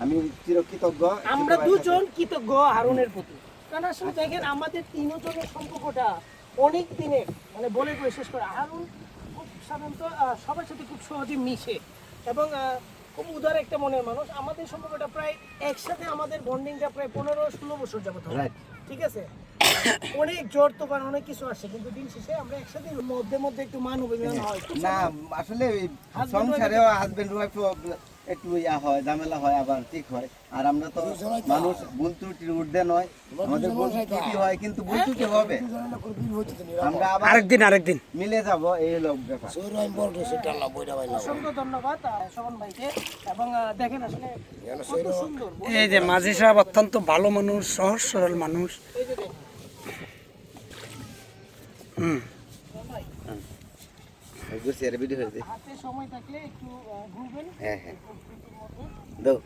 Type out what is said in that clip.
আমি চিরকৃতজ্ঞ। আমরা দুজন কৃতজ্ঞ হারুনের প্রতি, কারণ আসলে দেখেন আমাদের তিনজনের সম্পর্কটা অনেক দিনের, মানে বলে বলে শেষ করে। হারুন খুব সাধারণত সবার সাথে খুব সহজে মিশে এবং খুব উদার একটা মনের মানুষ। আমাদের সম্পর্কটা প্রায় একসাথে, আমাদের বন্ডিংটা প্রায় 15-16 বছর যাবত, ঠিক আছে। অনেক জ্বর তোফান অনেক কিছু আসে, কিন্তু দিন শেষে আমরা একসাথে মধ্যে মধ্যে একটু মান অভিমান হয় না, আসলে সংসারে হাজবেন্ড ওয়াইফ একটু ইয়া হয়, ঝামেলা হয়, আবার ঠিক হয়। আর আমরা তো মানুষ, ভুল ত্রুটির ঊর্ধ্বে নয়, আমাদের ভুল ত্রুটি হয়, কিন্তু ভুল ত্রুটি হবে, আমরা আবার আরেকদিন মিলে যাব, এই হলো ব্যাপার। অসংখ্য ধন্যবাদ শোভন ভাইকে। এবং দেখেন আসলে কত সুন্দর, এই যে মাঝি সাহেব অত্যন্ত ভালো মানুষ, সহজ সরল মানুষ। এই যে দেখেন ভিডিও হয়েছে। হাতে সময় থাকলে একটু ঘুরবেন। হ্যাঁ, প্রকৃতির মধ্যে। দাও।